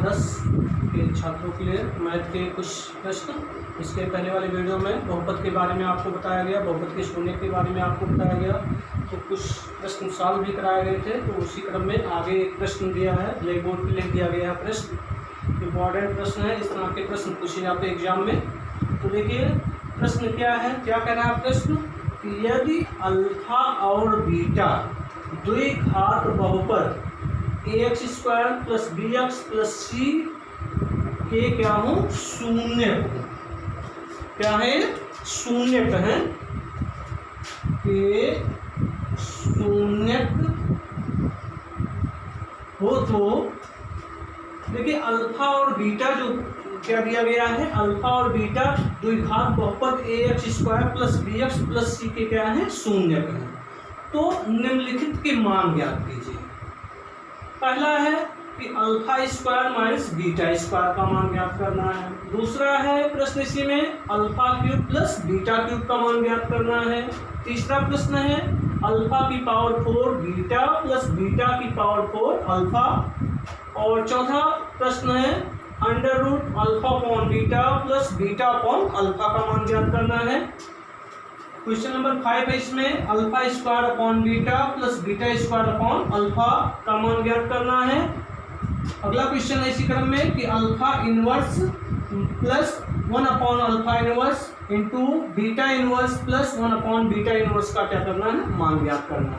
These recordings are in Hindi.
10 के छात्रों के लिए मैथ के कुछ प्रश्न। इसके पहले वाले वीडियो में बहुपद के बारे में आपको बताया गया, बहुपद के शून्य के बारे में आपको बताया गया, तो कुछ प्रश्न सॉल्व भी कराए गए थे। तो उसी क्रम में आगे एक प्रश्न दिया है, ब्लैक बोर्ड पर लिख दिया गया है प्रश्न, इम्पॉर्टेंट प्रश्न है। इस तरह के प्रश्न पूछे जाते हैं एग्जाम में। तो देखिए प्रश्न क्या है, क्या कह रहा है प्रश्न कि यदि अल्फा और बीटा द्विघात बहुपद ax² + bx + c के क्या हो शून्य हो, क्या है शून्य है के शून्य हो, तो देखिए अल्फा और बीटा जो क्या दिया गया है, अल्फा और बीटा द्विघात बहुपद ax² + bx + c के क्या है शून्य है। तो निम्नलिखित के मान ज्ञात कीजिए। पहला है कि α² - β² का मान ज्ञात करना है। दूसरा है प्रश्न इसी में α³ + β³ का मान ज्ञात करना है। तीसरा प्रश्न है α⁴ बीटा + β⁴ अल्फा। और चौथा प्रश्न है √α/β + β/अल्फा का मान ज्ञात करना है। क्वेश्चन नंबर 5 है, इसमें α² + β² का मान ज्ञात करना है। अगला क्वेश्चन है इसी क्रम में कि अल्फा इनवर्स प्लस 1/अल्फा inverse into beta inverse plus 1/बीटा इनवर्स का क्या करना है मान ज्ञात करना।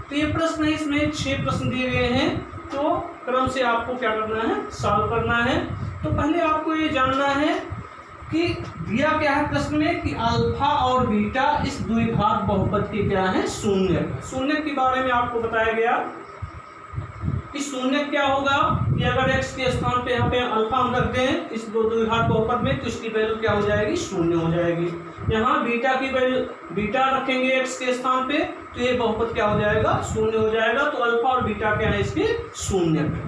तो ये प्रश्न है, इसमें 6 प्रश्न दिए गए हैं। तो क्रम से आपको क्या करना है सॉल्व करना है। तो पहले आपको ये जानना है कि दिया क्या है प्रश्न में कि अल्फा और बीटा इस द्विघात बहुपद के क्या है शून्य। शून्य के बारे में आपको बताया गया कि शून्य क्या होगा कि अगर x के स्थान पे यहाँ पे अल्फा हम रख दें इस द्विघात बहुपद में, तो इसकी वैल्यू क्या हो जाएगी शून्य हो जाएगी। यहाँ बीटा की वैल्यू बीटा रखेंगे x के स्थान पे, तो ये बहुपद क्या हो जाएगा शून्य हो जाएगा। तो अल्फा और बीटा क्या है इसके शून्य पे।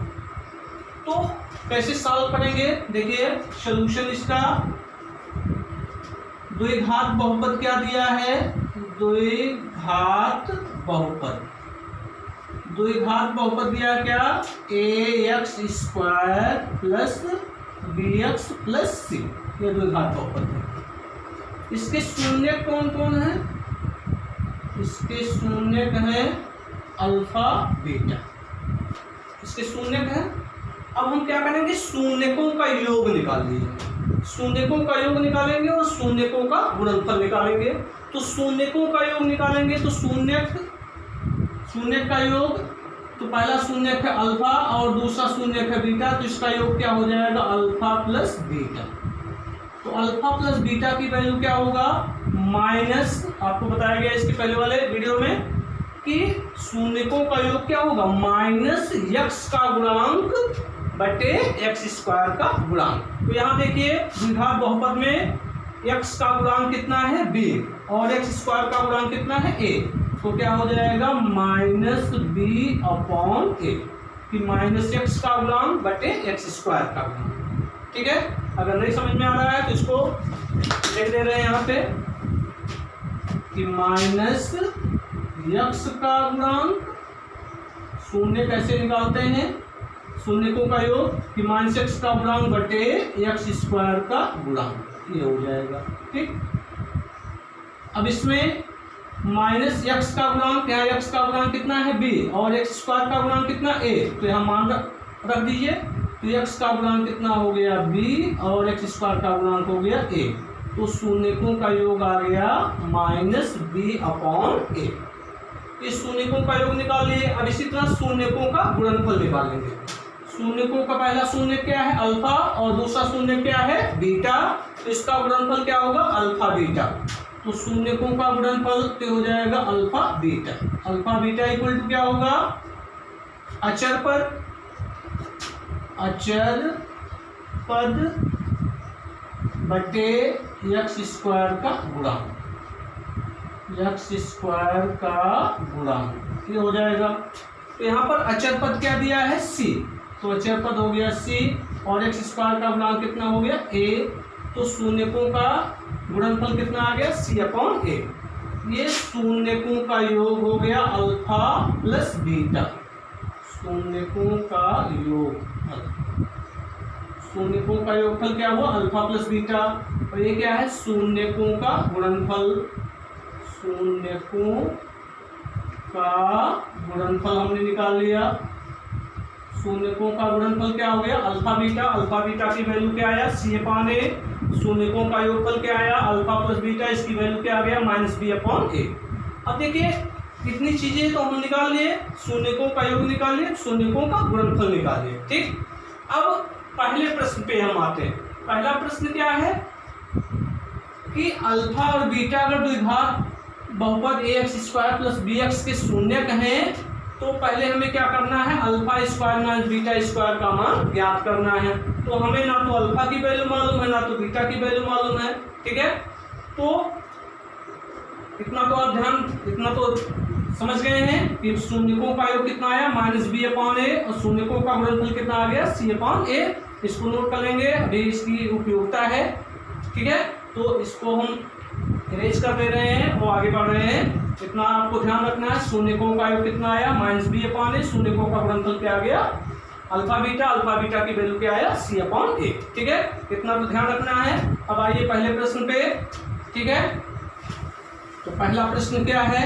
तो कैसे सॉल्व करेंगे, देखिए सोल्यूशन इसका द्विघात बहुपद क्या दिया है, द्विघात बहुपद दिया क्या ax² + bx + c, ये द्विघात बहुपद है। इसके शून्य कौन कौन है, इसके शून्य है अल्फा बीटा, इसके शून्य है। अब हम क्या करेंगे शून्यकों का योग निकाल लीजिए, शून्यकों का योग निकालेंगे और शून्यकों का गुणनफल निकालेंगे। तो शून्यकों का योग निकालेंगे तो शून्य का योग, तो पहला शून्य है अल्फा और दूसरा शून्य है बीटा, तो इसका योग क्या हो जाएगा अल्फा + बीटा। तो अल्फा + बीटा की वैल्यू क्या होगा माइनस, आपको बताया गया इसके पहले वाले वीडियो में कि शून्यकों का योग क्या होगा -x का गुणांक बटे x² का गुणांक। तो यहाँ देखिए द्विघात बहुपद में x का गुणांक कितना है b और x² का गुणांक कितना है a, तो क्या हो जाएगा -b/a कि -x का गुणांक बटे x² का गुणांक। ठीक है, अगर नहीं समझ में आ रहा है तो इसको लिख दे रहे हैं यहाँ पे कि -x का गुणांक, शून्य कैसे निकालते हैं शून्यकों का योग कि -x का गुणांक बटे x² का गुणांक, ये हो जाएगा। ठीक, अब इसमें -x का गुणांक, यहाँ x का गुणांक कितना है b और x² का गुणांक कितना a, तो यहाँ मान रख दीजिए। तो x का गुणांक कितना हो गया b और x² का गुणांक हो गया a, तो शून्यकों का योग आ गया -b/a। इस शून्यकों का योग निकाल लिए। अब इसी तरह शून्यकों का गुणनफल निकालेंगे। शून्यकों का पहला शून्य क्या है अल्फा और दूसरा शून्य क्या है बीटा, तो इसका गुणनफल क्या होगा अल्फा बीटा। तो शून्यकों का गुणनफल तो हो जाएगा alpha beta. Alpha beta equal to क्या होगा अचर पद बटे x² का गुणांक, x² का गुणांक ये हो जाएगा। तो यहाँ पर अचर पद क्या दिया है c, तो अचर पद हो गया c और x² का गुणांक कितना हो गया a, तो शून्यकों का गुणनफल कितना आ गया c/a। ये शून्यकों का योग हो गया अल्फा प्लस बीटा, शून्यकों का योग शून्यकों का योगफल क्या हुआ अल्फा प्लस बीटा, और ये क्या है शून्यकों का गुणनफल, शून्यकों का गुणनफल हमने निकाल लिया। शून्यकों का गुणनफल क्या हो गया अल्फा बीटा की वैल्यू क्या आया C/A, शून्यकों का योगफल क्या आया अल्फा प्लस बीटा, इसकी वैल्यू क्या आ गया -B/A। अब देखिए कितनी चीजें तो हम निकाल लिए, शून्यकों का योग निकाल लिए, शून्यकों का गुणनफल निकाल लिए। ठीक, अब पहले प्रश्न पे हम आते हैं। पहला प्रश्न क्या है कि अल्फा और बीटा अगर द्विघात बहुपद ax² + bx के शून्यक हैं तो पहले हमें क्या करना है α² - β² का मान ज्ञात करना है। तो हमें ना तो अल्फा की वैल्यू मालूम है ना तो बीटा की वैल्यू मालूम है। ठीक है, तो इतना तो आप इतना तो समझ गए हैं कि शून्यकों का योग कितना आया -B/A और शून्यकों का गुणनफल कितना आ गया C/A। इसको नोट कर लेंगे, अभी इसकी उपयोगिता है। ठीक है, तो इसको हम इरेज कर दे रहे हैं और आगे बढ़ रहे हैं। इतना आपको ध्यान रखना है, शून्यकों का योग कितना आया -B/A, शून्यकों का गुणनफल क्या आ गया अल्फा बीटा की वैल्यू क्या आया C/A। ठीक है, इतना तो ध्यान रखना है। अब आइए पहले प्रश्न पे। ठीक है, तो पहला प्रश्न क्या है,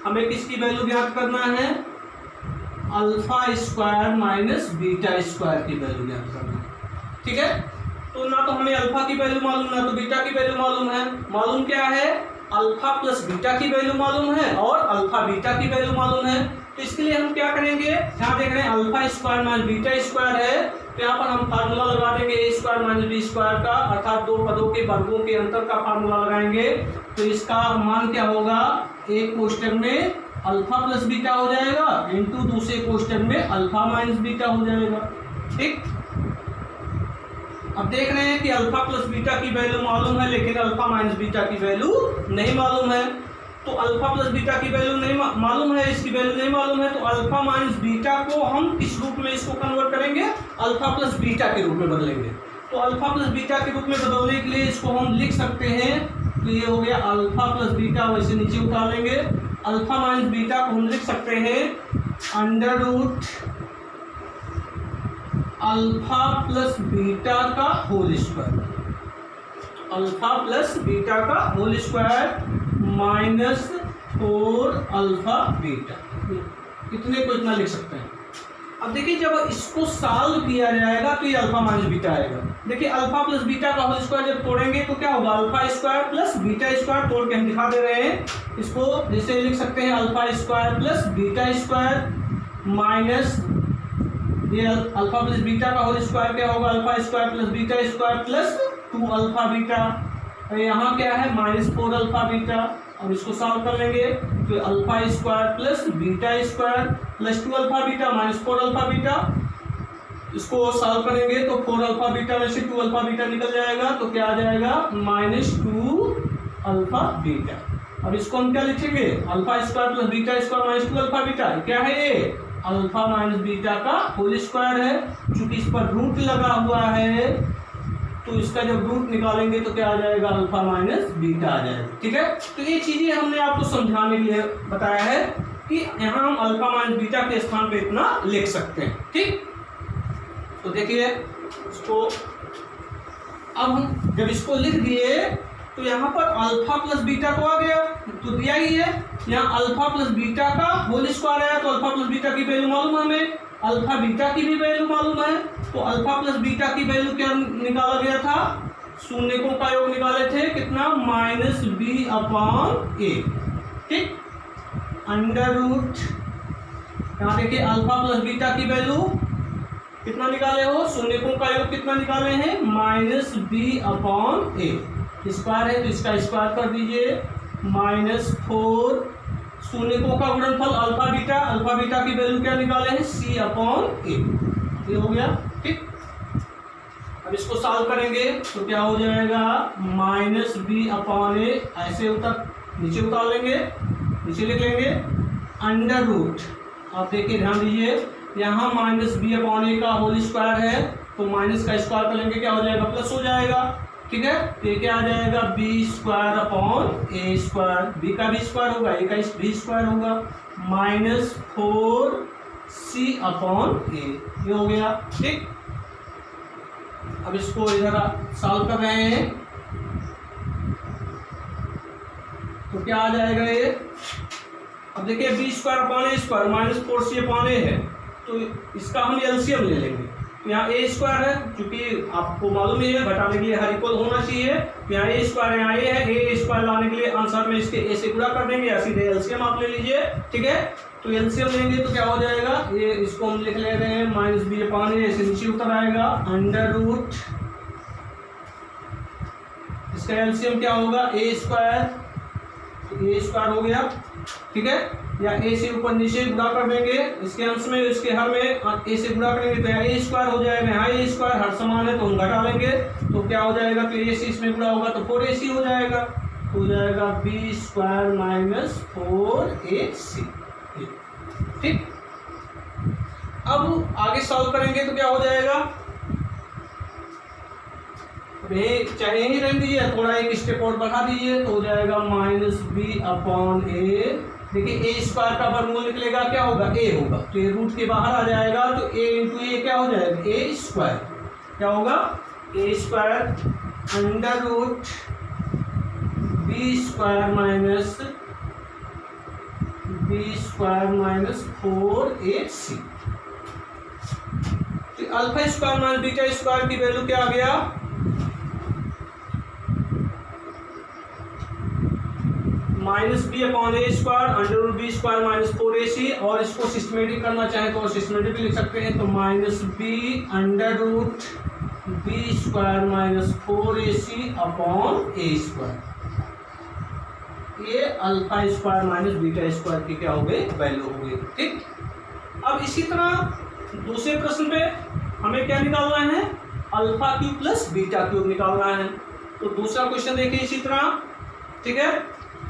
हमें किसकी वैल्यू ज्ञात करना है α² - β² की वैल्यू ज्ञात करना है। ठीक है, तो ना तो हमें अल्फा की वैल्यू मालूम ना तो बीटा की वैल्यू मालूम है। मालूम क्या है अल्फा प्लस बीटा की वैल्यू मालूम है और अल्फा बीटा की वैल्यू मालूम है। तो इसके लिए हम क्या करेंगे, यहाँ देख रहे हैं α² - β² है, तो यहाँ पर हम फार्मूला लगा देंगे a² - b² का, अर्थात दो पदों के वर्गों के अंतर का फार्मूला लगाएंगे। तो इसका मान क्या होगा, एक कोष्टक में अल्फा प्लस बीटा हो जाएगा इंटू दूसरे कोष्टक में अल्फा माइनस बीटा हो जाएगा। ठीक, अब देख रहे हैं कि अल्फा प्लस बीटा की वैल्यू मालूम है लेकिन अल्फा माइनस बीटा की वैल्यू नहीं मालूम है। तो अल्फा प्लस बीटा की वैल्यू नहीं मालूम है, इसकी वैल्यू नहीं मालूम है, तो अल्फा माइनस बीटा को हम किस रूप में इसको कन्वर्ट करेंगे अल्फा प्लस बीटा के रूप में बदलेंगे। तो अल्फा प्लस बीटा के रूप में बदलने के लिए इसको हम लिख सकते हैं, तो ये हो गया अल्फा प्लस बीटा, वैसे नीचे उतार लेंगे। अल्फा माइनस बीटा को हम लिख सकते हैं √ अल्फा प्लस बीटा का whole square, alpha plus beta का होल स्क्वायर -4 अल्फा बीटा, इतने को इतना लिख सकते हैं। अब देखिए जब इसको सॉल्व किया जाएगा तो ये अल्फा माइनस बीटा आएगा। देखिए अल्फा प्लस बीटा का होल स्क्वायर जब तोड़ेंगे तो क्या होगा α² प्लस β², तोड़ के हम दिखा दे रहे हैं इसको, जैसे लिख सकते हैं α² प्लस β² माइनस ये अल्फा प्लस बीटा का होल स्क्वायर क्या होगा α² प्लस β² प्लस 2 अल्फा बीटा, और यहाँ क्या है -4 अल्फा बीटा। और इसको सॉल्व कर लेंगे तो α² plus β² plus 2 alpha beta -4 alpha beta, इसको सॉल्व करेंगे तो 4 अल्फा बीटा में से 2 अल्फा बीटा निकल जाएगा, तो क्या आ जाएगा -2 अल्फा बीटा। अब इसको हम क्या लिखेंगे α² प्लस β² -2 अल्फा बीटा, क्या है ये अल्फा माइनस बीटा का होल स्क्वायर है। चूंकि इस पर रूट लगा हुआ है तो इसका जब रूट निकालेंगे तो क्या आ जाएगा अल्फा माइनस बीटा आ जाएगा। ठीक है, तो ये चीजें हमने आपको समझाने के लिए बताया है कि यहाँ हम अल्फा माइनस बीटा के स्थान पे इतना लिख सकते हैं। ठीक, तो देखिए इसको अब हम जब इसको लिख दिए तो यहाँ पर अल्फा प्लस बीटा को आ गया तो दिया ही है, यहाँ अल्फा प्लस बीटा का होल स्क्वायर आया तो अल्फा प्लस बीटा की वैल्यू मालूम है हमें, अल्फा बीटा की भी वैल्यू मालूम है। तो अल्फा प्लस बीटा की वैल्यू क्या निकाला गया था, शून्यकों का योग निकाले थे कितना -B/A। ठीक, √ यहाँ देखिए अल्फा प्लस बीटा की वैल्यू कितना निकाले हो, शून्यकों का योग कितना निकाले हैं -B/A, स्क्वायर है तो इसका स्क्वायर कर दीजिए -4 शून्यकों का गुणनफल अल्फा बीटा की वैल्यू क्या निकाले हैं C/A, ये हो गया। ठीक, अब इसको सॉल्व करेंगे तो क्या हो जाएगा -B/A, ऐसे नीचे उतार लेंगे, नीचे लिख लेंगे √ आप देखिए ध्यान दीजिए यहाँ -B/A का होल स्क्वायर है तो माइनस का स्क्वायर कर लेंगे क्या हो जाएगा प्लस हो जाएगा। ठीक है, तो ये क्या आ जाएगा B² B का भी स्क्वायर होगा, A का भी स्क्वायर होगा -4 C/A, ये हो गया। ठीक, अब इसको इधर सॉल्व कर रहे हैं तो क्या आ जाएगा ये। अब देखिए B square upon A square minus 4c upon ए है, तो इसका हम एलसीएम ले लेंगे। तो यहाँ ए स्क्वायर है, क्योंकि आपको मालूम ही है घटाने के लिए हर इक्वल होना चाहिए। तो यहाँ ए स्क्वायर यहाँ ए है, ए स्क्वायर लाने के लिए आंसर में इसके ए से गुणा कर देंगे या सीधे एलसीएम आप ले लीजिए, ठीक है। तो एलसीएम लेंगे तो क्या हो जाएगा, ये इसको हम लिख ले रहे हैं माइनस बी अपॉन ए, ऐसे नीचे उतर आएगा अंडर रूट, इसका एलसीएम क्या होगा ए स्क्वायर, तो ए स्क्वायर हो गया, ठीक है। या ए से ऊपर नीचे गुणा कर देंगे, इसके अंश में इसके हर में ए से गुणा करेंगे तो यहाँ ए स्क्वायर हो जाएगा, यहाँ ए स्क्वायर हर समान है तो हम घटा लेंगे तो क्या हो जाएगा, तो ए से इसमें गुणा होगा तो 4ac हो जाएगा, तो हो जाएगा बी स्क्वायर माइनस 4ac, ठीक। अब आगे सॉल्व करेंगे तो क्या हो जाएगा, चाहे यही रहने दीजिए, थोड़ा एक स्टेप और बढ़ा दीजिए तो हो जाएगा माइनस बी अपॉन ए। देखिए ए स्क्वायर का वर्गमूल निकलेगा क्या होगा, ए होगा, तो ये रूट के बाहर आ जाएगा तो ए इंटू ए क्या हो जाएगा, ए स्क्वायर क्या होगा, A square under root B square minus 4ac। तो alpha square minus beta square की वैल्यू क्या आ गया, minus B upon A square under root B square minus 4ac, और इसको सिस्टमेटिक करना चाहें तो सिस्टमेटिक भी लिख सकते हैं, तो minus B under root B square minus 4ac upon A square. ये alpha square minus beta square की क्या हो गई, वैल्यू हो गई, ठीक। अब इसी तरह दूसरे प्रश्न पे हमें क्या निकालना है, alpha cube plus beta cube निकालना है। तो दूसरा क्वेश्चन देखिए इसी तरह, ठीक है।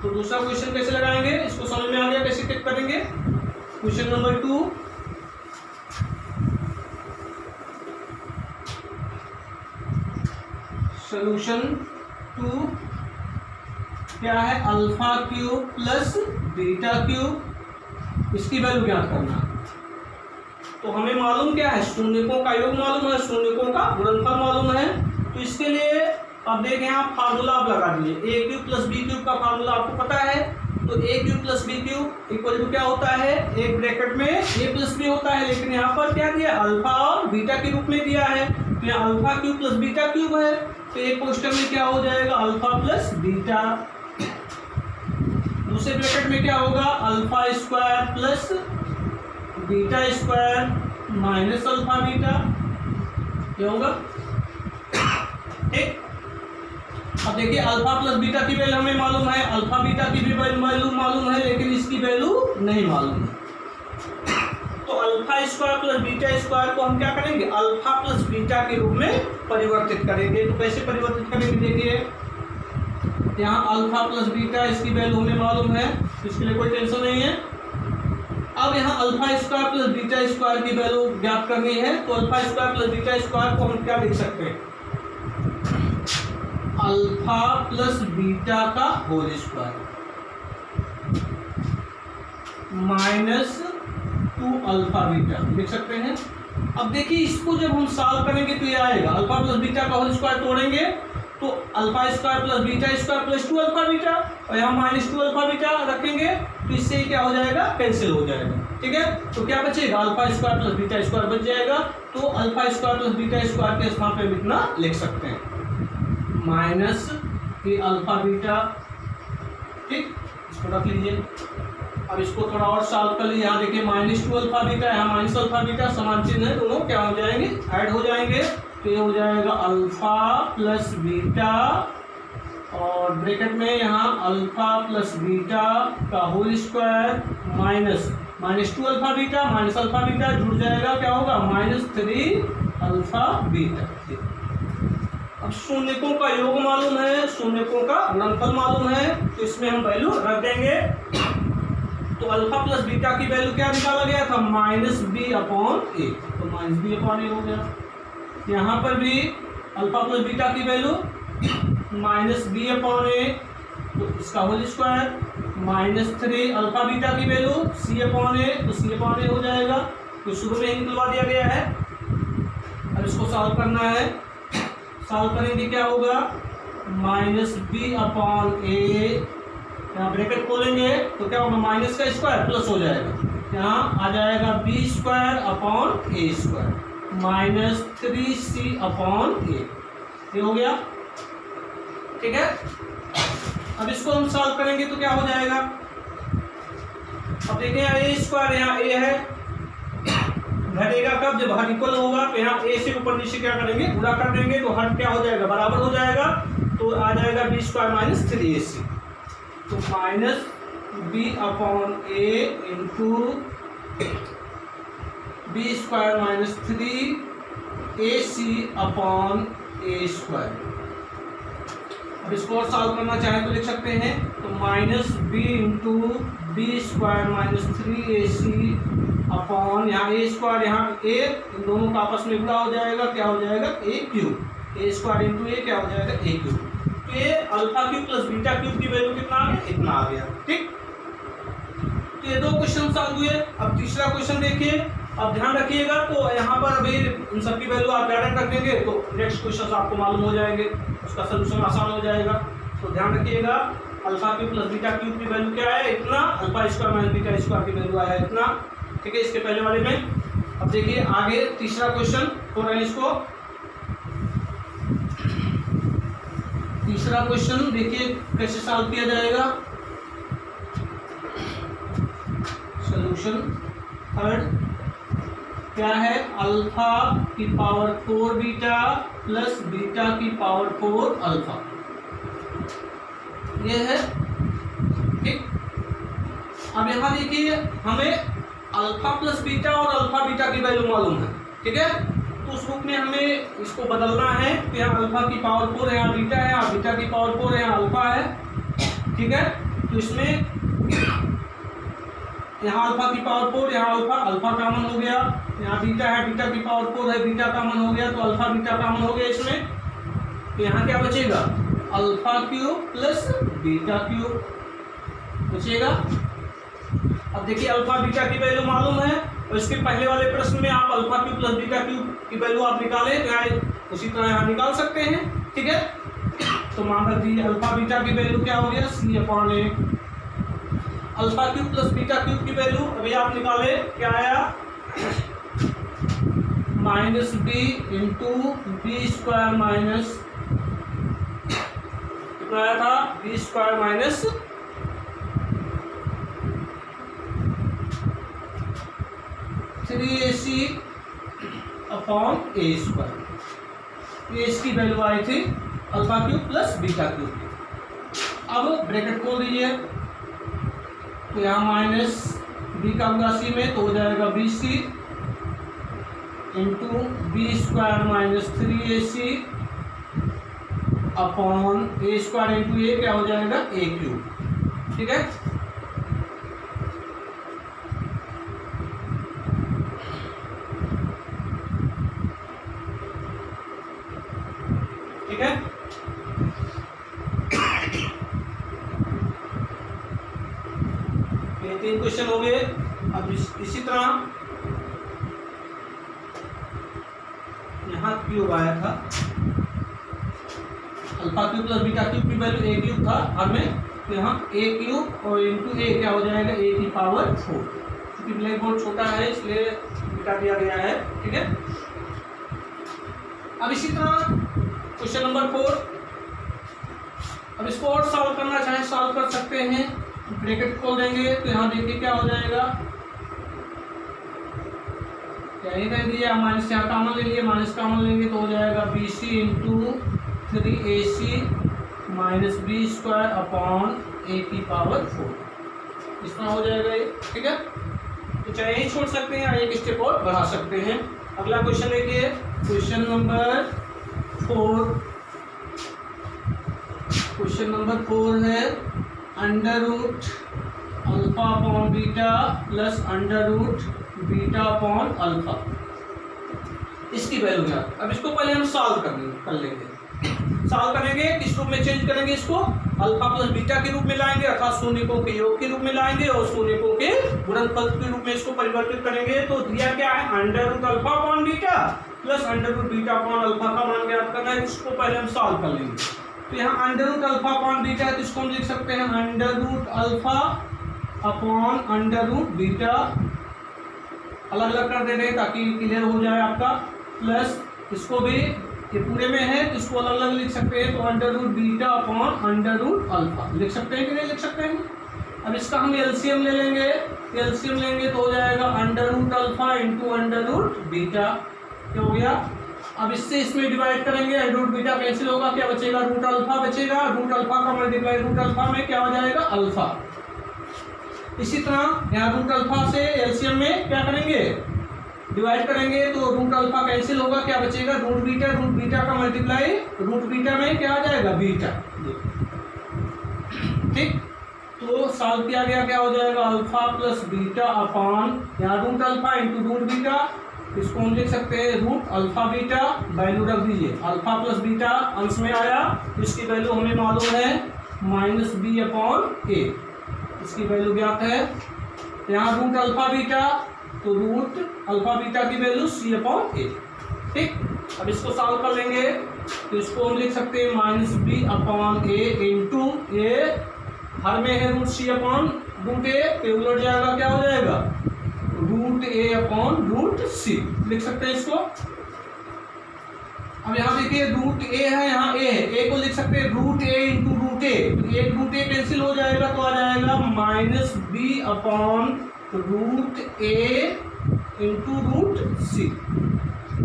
तो दूसरा क्वेश्चन कैसे लगाएंगे, इसको समझ में आ गया कैसे टिक करेंगे। क्वेश्चन नंबर 2, सॉल्यूशन 2 क्या है, alpha cube plus beta cube, इसकी वैल्यू ज्ञात करना है। तो हमें मालूम क्या है, शून्यकों का योग मालूम है, शून्यकों का गुणनफल मालूम है। तो इसके लिए अब देखें आप फार्मूला आप लगा दीजिए, A cube plus B cube का फार्मूला आपको पता है। तो A cube plus B cube equal to क्या होता है, एक ब्रैकेट में ए प्लस बी होता है, लेकिन यहाँ पर क्या दिया, अल्फा और बीटा के रूप में दिया है। तो यहाँ alpha cube plus beta cube है, तो एक क्वेश्चन में क्या हो जाएगा, अल्फा प्लस बीटा। दूसरे ब्रैकेट में क्या होगा, alpha square plus beta square minus alpha beta, क्या होगा, ठीक। अब देखिए अल्फा प्लस बीटा की वैल्यू हमें मालूम है, अल्फा बीटा की भी वैल्यू मालूम है, लेकिन इसकी वैल्यू नहीं मालूम है। तो alpha square plus beta square को हम क्या करेंगे, अल्फा प्लस बीटा के रूप में परिवर्तित करेंगे। तो कैसे परिवर्तित करेंगे, देखिए यहाँ अल्फा प्लस बीटा इसकी वैल्यू हमें मालूम है, इसके लिए कोई टेंशन नहीं है। अब यहाँ alpha square plus beta square की वैल्यू ज्ञात करनी है। तो alpha square plus beta square को हम क्या लिख सकते हैं, अल्फा प्लस बीटा का whole square minus 2 alpha beta लिख सकते हैं। अब देखिए इसको जब हम सॉल्व करेंगे तो ये आएगा, अल्फा प्लस बीटा का होल स्क्वायर तोड़ेंगे तो alpha square plus beta square plus 2 alpha beta, और यहाँ माइनस 2 अल्फा बीटा रखेंगे तो इससे क्या हो जाएगा, कैंसिल हो जाएगा, ठीक है। तो क्या बचेगा, alpha square plus beta square बच जाएगा। तो alpha square plus beta square के स्थान पे इतना लिख सकते हैं, माइनस के अल्फा बीटा, ठीक, इसको रख लीजिए। अब इसको थोड़ा और सॉल्व कर लीजिए, यहाँ देखिए माइनस 2 अल्फा बीटा, यहाँ माइनस अल्फा बीटा, समान चिन्ह है, दोनों क्या हो जाएंगे, ऐड हो जाएंगे। तो ये हो जाएगा अल्फा प्लस बीटा, और ब्रैकेट में यहाँ अल्फा प्लस बीटा का whole square minus 2 alpha beta minus alpha beta जुड़ जाएगा, क्या होगा, -3 अल्फा बीटा। अब शून्यकों का योग मालूम है, शून्यकों का गुणनफल मालूम है, तो इसमें हम वैल्यू रख देंगे। तो अल्फा प्लस बीटा की वैल्यू क्या निकाला गया था, -b अपॉन ए, तो -b अपॉन ए हो गया। यहाँ पर भी अल्फा प्लस बीटा की वैल्यू -b अपॉन ए, तो इसका होल स्क्वायर, -3 अल्फा बीटा की वैल्यू c अपॉन ए, तो c अपॉन ए हो जाएगा, तो शुरू में ही निकलवा दिया गया है। अब इसको सॉल्व करना है। सॉल्व करेंगे क्या होगा, माइनस बी अपॉन ए, यहाँ ब्रैकेट खोलेंगे तो क्या होगा, माइनस का स्क्वायर प्लस हो जाएगा, यहाँ आ जाएगा B square upon A square minus 3c upon ए, ये हो गया। ठीक है, अब इसको हम सॉल्व करेंगे तो क्या हो जाएगा, अब देखिए यहाँ ए स्क्वायर, यहाँ ए है, घटेगा कब, जब हर इक्वल होगा तो यहाँ ए से ऊपर नीचे क्या करेंगे, गुणा कर देंगे तो हर क्या हो जाएगा, बराबर हो जाएगा, तो आ जाएगा बी स्क्वायर माइनस 3ac, तो minus B upon A into B square minus 3ac upon A square. अब इसको और सॉल्व करना चाहें तो लिख सकते हैं, तो minus B into B square minus 3ac upon यहाँ ए स्क्वायर, यहाँ ए, इन दोनों का आपस में गुणा हो जाएगा, क्या हो जाएगा, ए cube, A square into A क्या हो जाएगा, ए क्यूब। तो ये alpha cube plus beta cube की वैल्यू कितना आ गया, इतना आ गया। ठीक, तो ये दो क्वेश्चन सॉल्व हुए। अब तीसरा क्वेश्चन देखिए, अब ध्यान रखिएगा, तो यहाँ पर अभी इन सब की वैल्यू आप ऐड कर देंगे तो नेक्स्ट क्वेश्चन आपको मालूम हो जाएंगे, उसका सोल्यूशन आसान हो जाएगा। तो ध्यान रखिएगा, alpha cube plus beta cube की वैल्यू क्या है, इतना, alpha square minus beta square की वैल्यू आया इतना। ठीक है, इसके पहले वाले में। अब देखिए आगे तीसरा क्वेश्चन हो रहा है, इसको तीसरा क्वेश्चन देखिए कैसे सॉल्व किया जाएगा। सॉल्यूशन थर्ड क्या है, अल्फा की पावर 4 बीटा प्लस बीटा की पावर 4 अल्फा, ये है। ठीक, अब यहाँ देखिए हमें अल्फा प्लस बीटा और अल्फा बीटा की वैल्यू मालूम है। ठीक है, तो उस रूप में हमें इसको बदलना है, तो यहाँ अल्फा की पावर 4 है, यहाँ बीटा है, यहाँ बीटा की पावर 4 है, यहाँ अल्फा है। ठीक है, तो इसमें यहाँ अल्फा की पावर 4, यहाँ अल्फा, अल्फा कॉमन हो गया, यहाँ बीटा है, बीटा की पावर 4 है, बीटा कॉमन हो गया, तो अल्फा बीटा कॉमन हो गया इसमें। तो यहाँ क्या बचेगा, alpha cube plus beta cube बचेगा। अब देखिए अल्फा बीटा की वैल्यू मालूम है, और इसके पहले वाले प्रश्न में आप alpha cube plus beta cube की वैल्यू आप निकाले तो यहाँ उसी तरह यहाँ निकाल सकते हैं। ठीक है, तो मान लीजिए अल्फा बीटा की वैल्यू क्या हो गया, C upon A, alpha cube plus beta cube की वैल्यू अभी आप निकाले, क्या आया, minus B into B square minus, कितना आया था, B square minus 3ac upon A square, ये इसकी वैल्यू आई थी alpha cube plus beta cube. अब ब्रैकेट खोल दीजिए, तो यहाँ माइनस बी का होगा सी में, तो हो जाएगा B C into B square minus 3ac upon A square into A क्या हो जाएगा, ए क्यूब। ठीक है, ठीक है, ये 3 क्वेश्चन हो गए। अब इसी तरह यहाँ क्यूब आया था, alpha cube plus beta cube की वैल्यू ए क्यूब था हर में, तो यहाँ ए क्यूब और इंटू ए क्या हो जाएगा, ए की पावर 4, क्योंकि ब्लैक बोर्ड छोटा है इसलिए मिटा दिया गया है। ठीक है, अब इसी तरह क्वेश्चन नंबर 4, अब इसको और सॉल्व करना चाहें सॉल्व कर सकते हैं, ब्रैकेट खोल देंगे तो यहाँ देखिए क्या हो जाएगा, यही रह दिया, माइनस यहाँ कॉमन ले लिए, माइनस कॉमन लेंगे तो हो जाएगा B C into 3ac minus B square upon A की पावर 4, इस तरह हो जाएगा ये। ठीक है, तो चाहे यही छोड़ सकते हैं या एक स्टेप और बढ़ा सकते हैं। अगला क्वेश्चन देखिए, क्वेश्चन नंबर 4, क्वेश्चन नंबर 4 है under root alpha upon beta plus under root beta upon alpha, इसकी वैल्यू क्या। अब इसको पहले हम सॉल्व कर लेंगे। सॉल्व करेंगे, किस रूप में चेंज करेंगे इसको, अल्फा प्लस बीटा के रूप में लाएंगे, अर्थात शून्यकों के योग के रूप में लाएंगे और शून्यकों के गुणनफल के रूप में इसको परिवर्तित करेंगे। तो दिया क्या है, under root alpha upon beta plus under root beta upon alpha का मान ज्ञात करना है। इसको पहले हम सॉल्व कर लेंगे। तो यहाँ under root alpha upon beta है, तो इसको हम लिख सकते हैं under root alpha upon under root beta, अलग अलग कर दे रहे हैं ताकि क्लियर हो जाए आपका, प्लस इसको भी ये पूरे में है तो इसको अलग अलग लिख सकते हैं। तो under root beta upon under root alpha लिख सकते हैं कि नहीं लिख सकते हैं। अब इसका हम एलसीएम ले लेंगे, एलसीएम लेंगे तो हो जाएगा under root alpha into under root beta, क्या हो गया। अब इससे इसमें डिवाइड करेंगे, अंडर रूट बीटा कैंसिल होगा, क्या बचेगा, रूट अल्फा बचेगा, रूट अल्फा का मल्टीप्लाई रूट अल्फा में क्या हो जाएगा, अल्फा। इसी तरह यहाँ रूट अल्फा से एलसीएम में क्या करेंगे, डिवाइड करेंगे तो रूट अल्फा कैंसिल होगा, क्या बचेगा, रूट बीटा का मल्टीप्लाई रूट बीटा में क्या आ जाएगा, बीटा। ठीक, तो सॉल्व किया गया, क्या हो जाएगा, अल्फा प्लस बीटा अपॉन यहाँ root alpha into root beta, इसको हम लिख सकते हैं रूट अल्फा बीटा, वैल्यू रख दीजिए, अल्फा प्लस बीटा अंश में आया तो इसकी वैल्यू हमें मालूम है माइनस बी अपॉन ए, इसकी वैल्यू ज्ञात है। यहाँ रूट अल्फा बीटा तो रूट अल्फा बीटा की वैल्यू सी अपॉन ए। ठीक, अब इसको सॉल्व कर लेंगे तो इसको हम लिख सकते हैं minus B upon A into ए, हर में है रूट सी अपॉन रूट ए, पे उलट जाएगा क्या हो जाएगा, रूट ए अपॉन रूट सी लिख सकते हैं इसको। अब यहाँ देखिए रूट ए है, यहाँ ए है, ए को लिख सकते हैं रूट ए इंटू रूट ए, एक रूट ए कैंसिल हो जाएगा तो आ जाएगा माइनस बी अपॉन रूट ए इंटू रूट सी।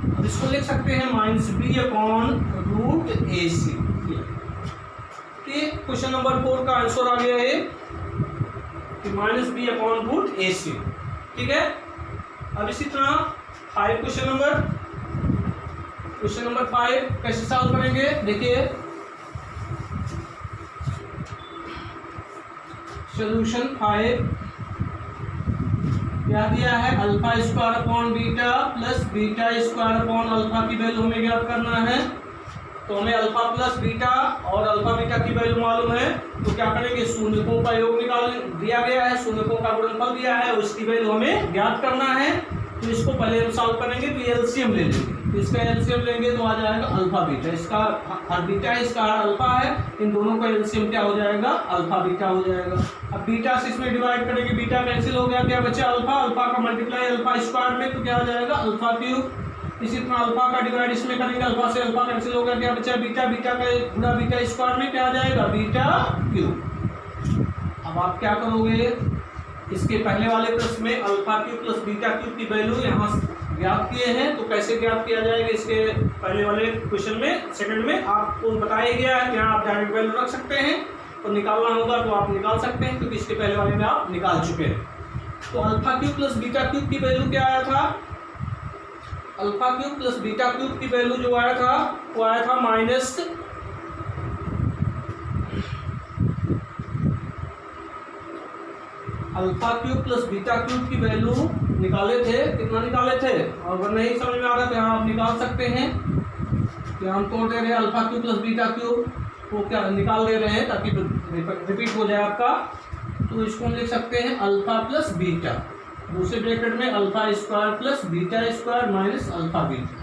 अब इसको लिख सकते हैं माइनस बी अपॉन रूट ए सी। क्वेश्चन नंबर 4 का आंसर आ गया है कि माइनस बी अपॉन रूट ए सी। ठीक है, अब इसी तरह 5 क्वेश्चन नंबर 5 कैसे सॉल्व करेंगे, देखिए सॉल्यूशन 5 क्या दिया है, alpha square upon beta plus beta square upon alpha की वैल्यू हमें ज्ञात करना है। तो हमें अल्फा प्लस बीटा और अल्फा बीटा की वैल्यू मालूम है, तो क्या करेंगे, शून्यकों का योग निकाल दिया गया है, शून्यकों का गुणनफल दिया है और उसकी वैल्यू हमें ज्ञात करना है। तो इसको पहले हम सॉल्व करेंगे, तो एलसीएम ले लेंगे, तो इसका एलसीएम लेंगे तो आ जाएगा अल्फा बीटा, इसका हर बीटा है, इसका हर अल्फा है, इन दोनों का एलसीएम क्या हो जाएगा, अल्फा बीटा हो जाएगा। अब बीटा से इसमें डिवाइड करेंगे, बीटा कैंसिल हो गया, क्या बचा, अल्फा, अल्फा का मल्टीप्लाई अल्फा स्क्वायर में तो क्या हो जाएगा, अल्फा क्यूब। इसी तरह अल्फा का डिवाइड इसमें करेंगे, अल्फा से अल्फा कैंसिल हो गया, क्या बचा, बीटा, बीटा का गुणा बीटा स्क्वायर में क्या आ जाएगा, बीटा क्यूब। अब आप क्या करोगे, इसके पहले वाले प्रश्न में alpha cube plus beta cube की वैल्यू यहाँ ज्ञात किए हैं, तो कैसे ज्ञात किया जाएगा, इसके पहले वाले क्वेश्चन में सेकंड में आपको बताया गया है कि यहाँ आप डायरेक्ट वैल्यू रख सकते हैं, तो निकालना होगा तो आप निकाल सकते हैं क्योंकि इसके पहले वाले में आप निकाल चुके हैं। तो alpha cube plus beta cube की वैल्यू क्या आया था, alpha cube plus beta cube की वैल्यू जो आया था वो आया था minus alpha cube plus beta cube की वैल्यू निकाले थे, कितना निकाले थे, और अगर नहीं समझ में आ रहा तो यहाँ आप निकाल सकते हैं। तो हम तोड़ दे रहे हैं alpha cube plus beta cube को क्या निकाल दे रहे हैं ताकि रिपीट हो जाए आपका। तो इसको हम लिख सकते हैं अल्फा प्लस बीटा, दूसरे ब्रैकेट में alpha square plus beta square minus alpha beta,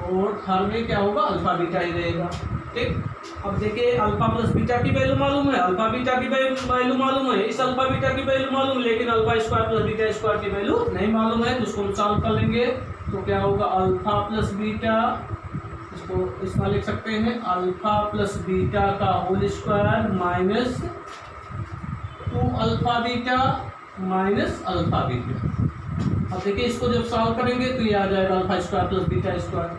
और हर में क्या होगा, अल्फा बीटा ही रहेगा। ठीक, अब देखिए अल्फा प्लस बीटा की वैल्यू मालूम है, अल्फा बीटा की वैल्यू मालूम है, इस अल्फा बीटा की वैल्यू मालूम है, लेकिन alpha square plus beta square की वैल्यू नहीं मालूम है, तो उसको हम सॉल्व कर लेंगे। तो क्या होगा, अल्फा प्लस बीटा, इसको इसका लिख सकते हैं अल्फा प्लस बीटा का whole square minus 2 alpha beta minus alpha beta. अब देखिए इसको जब सॉल्व करेंगे तो ये आ जाएगा alpha square plus beta square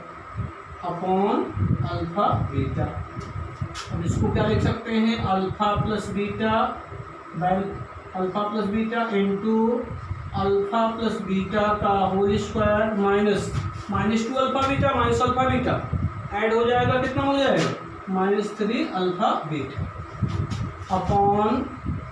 upon alpha beta. अब इसको क्या लिख सकते हैं, alpha plus beta into alpha plus beta का whole square minus 2 alpha beta minus alpha beta, add हो जाएगा, कितना हो जाएगा, -3 alpha beta upon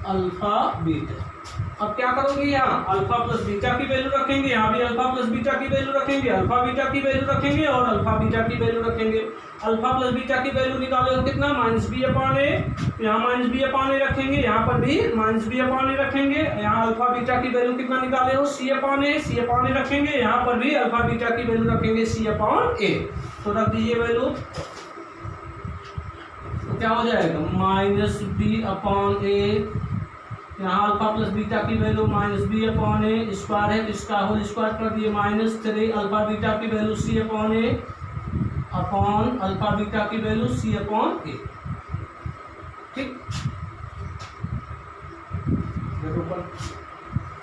alpha beta. अब क्या करोगे, यहाँ अल्फा प्लस बीटा की वैल्यू रखेंगे, यहाँ भी अल्फा प्लस बीटा की वैल्यू रखेंगे, अल्फा बीटा की वैल्यू रखेंगे और अल्फा बीटा की वैल्यू रखेंगे। अल्फा प्लस बीटा की वैल्यू निकाले हो कितना, -b/a। यहाँ -b/a रखेंगे, यहाँ पर भी -b/a रखेंगे। यहाँ अल्फा बीटा की वैल्यू कितना निकाले हो, c/a रखेंगे, यहाँ पर भी अल्फा बीटा की वैल्यू रखेंगे c/a। तो रख दीजिए वैल्यू, तो क्या हो जाएगा -b/a। यहाँ अल्फा प्लस बीटा की वैल्यू -b/a स्क्वायर है, तो इसका होल स्क्वायर कर दिए -3 अल्फा बीटा की value c/a upon alpha beta की वैल्यू c/a। ठीक, ऊपर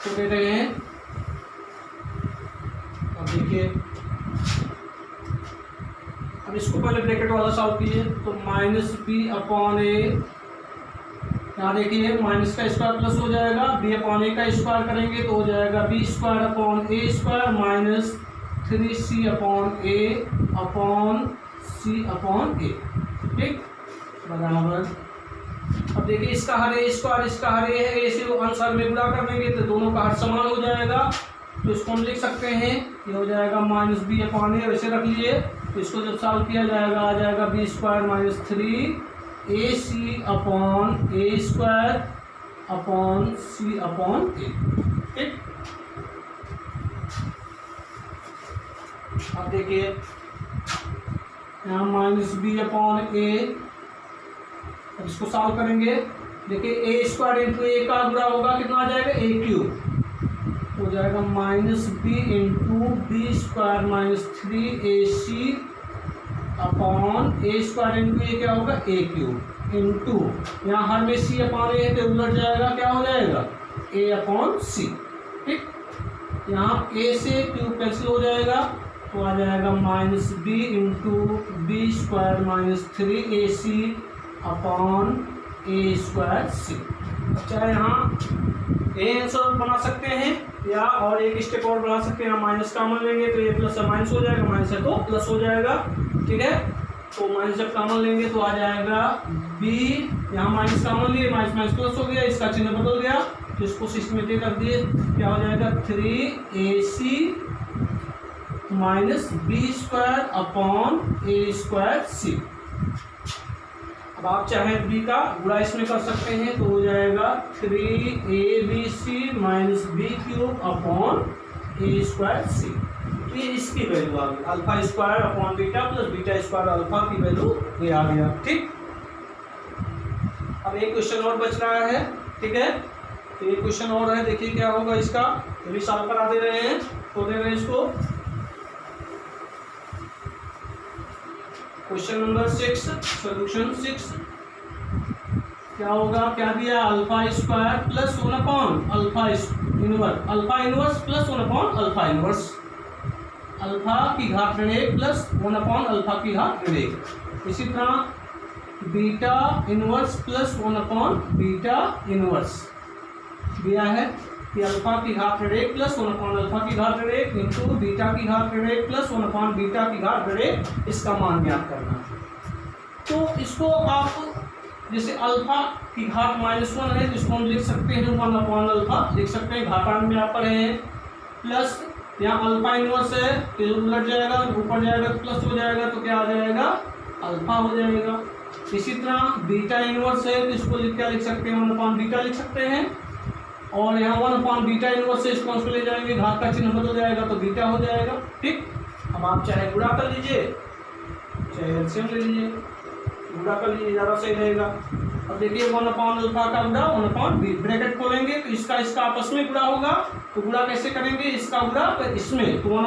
तो दे रहे हैं। अब देखिए, अब इसको पहले ब्रैकेट वाला सॉल्व कीजिए, तो -b/a, यहाँ देखिए माइनस का स्क्वायर प्लस हो जाएगा, b/a का स्क्वायर करेंगे तो हो जाएगा b² minus 3c/a upon c/a। ठीक, बराबर। अब देखिए इसका हर ए स्क्वायर, इसका हर ए है, ए से आंसर में गुणा कर देंगे तो दोनों का हर समान हो जाएगा। तो इसको हम लिख सकते हैं, ये हो जाएगा -b/a, वैसे रख लीजिए। तो इसको जब सॉल्व किया जाएगा आ जाएगा b² minus 3ac upon a² upon c/a। ठीक, अब देखिए यहाँ -b/a, अब इसको सॉल्व करेंगे। देखिए a² इंटू a का गुणा होगा, कितना आ जाएगा a³ हो जाएगा -b into b² minus 3ac upon a² into A क्या होगा a³ इंटू यहाँ हर में c/a है तो उलट जाएगा, क्या हो जाएगा a/c। ठीक, यहाँ a से क्यूब कैंसिल हो जाएगा तो आ जाएगा -b into b² minus 3ac upon a²c। अच्छा, यहाँ ए आंसर बना सकते हैं या और एक स्टेप और बना सकते हैं। यहाँ माइनस कॉमन लेंगे तो ये प्लस माइनस हो जाएगा, माइनस है तो प्लस हो जाएगा। ठीक है, तो माइनस जब कॉमन लेंगे तो आ जाएगा b, यहाँ माइनस कॉमन लिए, माइनस माइनस प्लस हो गया, इसका चिन्ह बदल गया तो इसको सिस्टमेटिक कर दिए, क्या हो जाएगा 3ac minus b² upon a²c। अब आप चाहे b का गुणा इसमें कर सकते हैं तो हो जाएगा 3abc minus b³ upon a²c। ये इसकी वैल्यू आ गई, अल्फा² अपॉन बीटा प्लस बीटा² अल्फा की वैल्यू ये आ गया। ठीक, अब एक क्वेश्चन और बच रहा है। ठीक है, तो एक क्वेश्चन और है, देखिए क्या होगा इसका, ये भी सॉल्व करा दे रहे हैं। तो दे रहे हैं इसको, क्वेश्चन नंबर 6, सोल्यूशन 6 क्या होगा, क्या दिया, अल्फा² plus 1 upon alpha inverse plus 1 upon alpha inverse, alpha की घात ऋण 1 प्लस 1 अपॉन अल्फा की घात ऋण 1। इसी तरह beta inverse plus 1 upon beta inverse दिया है कि अल्फा की घात ऋण 1 प्लस 1 अपॉन अल्फा की घात ऋण 1 इंटू बीटा की घात ऋण 1 प्लस 1 अपॉन बीटा की घात ऋण 1, इसका मान ज्ञात करना है। तो इसको आप जैसे अल्फा की घात -1 है तो इसको हम लिख सकते हैं 1 अपॉन अल्फा लिख सकते हैं, घातांक में यहाँ पर है, प्लस यहाँ अल्फा इनवर्स है तो उलट जाएगा, ऊपर जाएगा तो प्लस हो जाएगा तो क्या आ जाएगा अल्फा हो जाएगा। इसी तरह बीटा इनवर्स है तो इसको क्या लिख सकते हैं 1 अपॉन बीटा लिख सकते हैं, और यहाँ 1 अपॉन बीटा इनवर्स से इसको ले जाएंगे, घात का चिन्ह बदल जाएगा तो बीटा हो जाएगा। ठीक, अब आप चाहे गुणा कर लीजिए चाहे एलसीएम ले लीजिए, गुणा कर लीजिए ज़्यादा सही रहेगा। अब देखिए 1 अपॉन अल्फा का गुणा 1 अपॉन बी, ब्रैकेट खोलेंगे तो इसका आपस में गुणा होगा, तो गुणा कैसे करेंगे, इसका गुणा इसमें, तो 1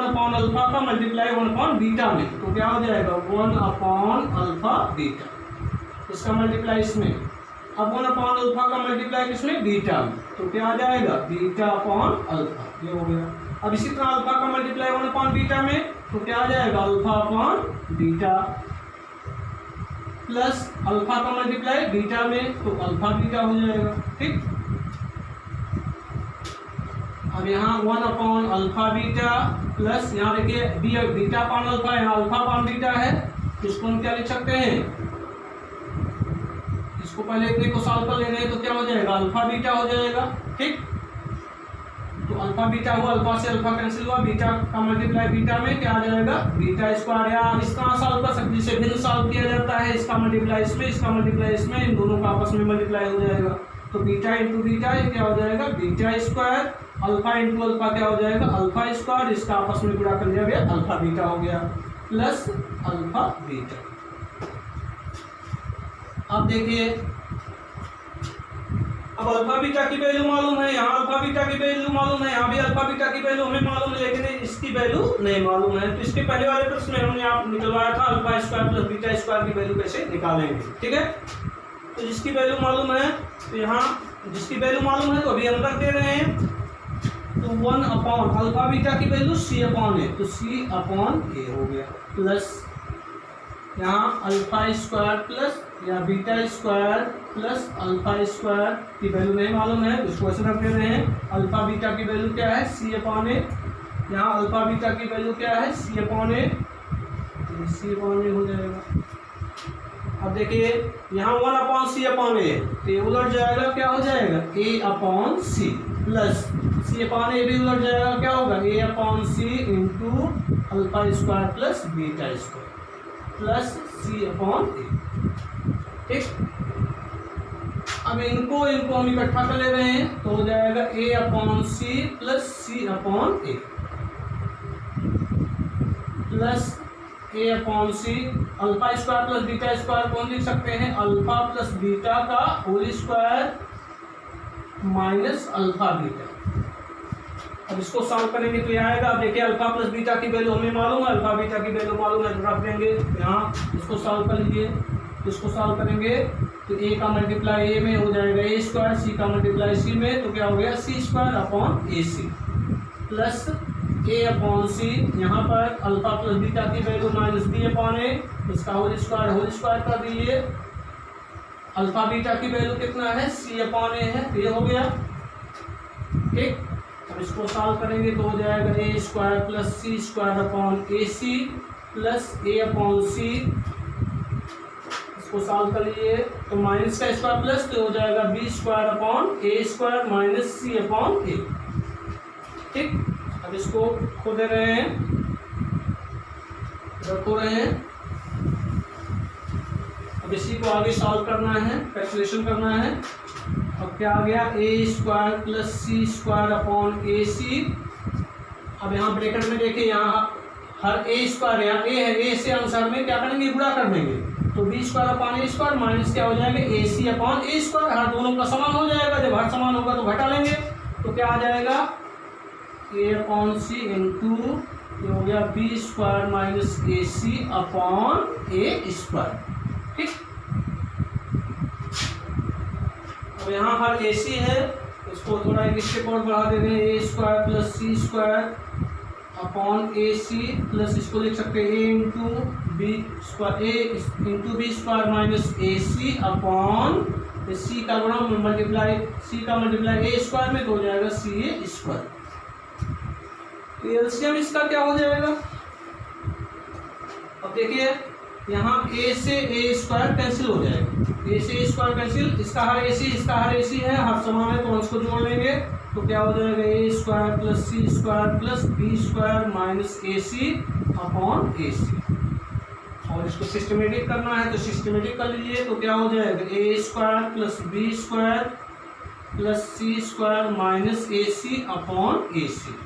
अपॉन अल्फा का मल्टीप्लाई 1 अपॉन बीटा में, तो क्या हो जाएगा 1 अपॉन अल्फा बीटा, इसका मल्टीप्लाई इसमें। अब 1 अपॉन अल्फा का मल्टीप्लाई किसमें, बीटा में, तो क्या आ जाएगा बीटा अपॉन अल्फा, ये हो गया। अब इसी तरह अल्फा का मल्टीप्लाई 1 अपॉन बीटा में तो क्या आ जाएगा alpha upon beta, plus alpha का मल्टीप्लाई बीटा में तो अल्फा बीटा हो जाएगा। ठीक, अब यहाँ 1 अपॉन अल्फा बीटा प्लस यहाँ देखिए बीटा अपॉन अल्फा, यहाँ अल्फा अपॉन बीटा है, इसको हम क्या लिख सकते हैं, इसको इसको पहले इतने को सॉल्व कर लेंगे तो क्या हो जाएगा, अल्फा बीटा हो जाएगा। ठीक, तो अल्फा बीटा हुआ, अल्फा से अल्फा कैंसिल हुआ, बीटा का मल्टीप्लाई बीटा में क्या आ जाएगा, बीटा स्क्वायर। या इस तरह सॉल्व कर सकते, जिसे भिन्न सॉल्व किया जाता है, इसका मल्टीप्लाई इसमें, इसका मल्टीप्लाई इसमें, इन दोनों का आपस में मल्टीप्लाई हो जाएगा। तो बीटा इंटू बीटा ये क्या हो जाएगा, beta square. Alpha into alpha क्या हो जाएगा, अल्फा स्क्वायर। इसका आपस में गुणा कर दिया गया, अल्फा बीटा हो गया प्लस अल्फा बीटा। अब देखिए, अब अल्फा बीटा की वैल्यू मालूम है, यहाँ अल्फा बीटा की वैल्यू मालूम है, यहाँ भी अल्फा बीटा की वैल्यू हमें मालूम है, लेकिन इसकी वैल्यू नहीं मालूम है। तो इसके पहले वाले प्रश्न में हमने आप निकलवाया था alpha square plus beta square की वैल्यू कैसे निकालेंगे। ठीक है, तो जिसकी वैल्यू मालूम है, तो यहाँ जिसकी वैल्यू मालूम है तो अभी हम रख दे रहे हैं। तो 1 अपॉन अल्फा बीटा की वैल्यू c अपॉन ए, तो c अपॉन ए हो गया प्लस यहाँ अल्फा स्क्वायर प्लस या beta square plus alpha square की वैल्यू नहीं मालूम है, उसको ऐसे रख दे रहे हैं। अल्फा बीटा की वैल्यू क्या है, c अपॉन ए। यहाँ अल्फा बीटा की वैल्यू क्या है, c अपॉन ए, c अपॉन ए हो जाएगा। अब देखिए यहाँ 1 अपॉन सी अपॉन ए, तो ये उलट जाएगा, क्या हो जाएगा, a upon C plus C upon A भी उलट जाएगा, क्या होगा, a upon C into alpha square plus beta square plus C upon A. ठीक, अब इनको हम इकट्ठा कर ले रहे हैं, तो हो जाएगा a upon C plus C upon a plus a upon c. Alpha square plus beta square कौन लिख सकते हैं, अल्फा प्लस बीटा का whole square minus alpha beta. अब इसको सॉल्व करेंगे तो ये आएगा। अब देखिए अल्फा प्लस बीटा की वैल्यू हमें मालूम है, अल्फा बीटा की वैल्यू मालूम है, तो रख देंगे यहाँ। इसको सॉल्व कर लीजिए, इसको सॉल्व करेंगे तो a का मल्टीप्लाई a में हो जाएगा a स्क्वायर, c का मल्टीप्लाई c में, तो क्या हो गया, c square upon A C plus a upon C. यहाँ पर अल्फा प्लस बीटा की value minus b upon A, इसका होल स्क्वायर कर दीजिए। अल्फा बीटा की वैल्यू कितना है, c अपॉन ए है, तो ये हो गया। ठीक, अब इसको सॉल्व करेंगे तो हो जाएगा a square plus C square upon A C plus a upon C. इसको सॉल्व कर लीजिए तो माइनस का स्क्वायर प्लस, तो हो जाएगा b square upon A square minus C upon A. ठीक, अब इसको खो दे रहे हैं, रखो रहे हैं। अब इसी को आगे सॉल्व करना है, कैलकुलेशन करना है। अब क्या आ गया, a square plus C square upon A C. अब यहाँ ब्रैकेट में देखिए, यहाँ हर a स्क्वायर, यहाँ a है, a से अनुसार में क्या करेंगे, गुणा कर देंगे, तो b square upon A square minus क्या हो जाएगा, ए सी अपॉन ए स्क्वायर। हर दोनों का समान हो जाएगा, जब हर समान होगा तो घटा लेंगे, तो क्या आ जाएगा, a अपॉन सी इंटू ये हो गया b square minus A C upon A square. ठीक, अब यहाँ हर ए सी है, इसको थोड़ा एक स्टेप और बढ़ा दे रहे हैं, a square plus C square upon A C plus इसको लिख सकते हैं a into B square, a into B square minus A C upon C का गुणा मल्टीप्लाई, सी का मल्टीप्लाई ए स्क्वायर में, तो हो जाएगा सी ए स्क्वायर। एलसीएम इसका क्या हो जाएगा, अब देखिए यहाँ a से a स्क्वायर कैंसिल हो जाएगा, a से a स्क्वायर कैंसिल, इसका हर ए सी, इसका हर ए सी है, हर समान है, तो इसको जोड़ लेंगे, तो क्या हो जाएगा, a square plus C square plus B square minus A C upon A C. और इसको सिस्टमेटिक करना है तो सिस्टमेटिक कर लीजिए, तो क्या हो जाएगा, a square plus B square plus C square minus A C upon A C.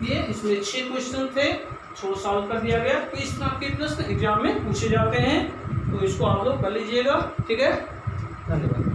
ये इसमें 6 क्वेश्चन थे, 6 सॉल्व कर दिया गया। तो इस तरह के प्रश्न एग्जाम में पूछे जाते हैं, तो इसको आप लोग कर लीजिएगा। ठीक है, धन्यवाद।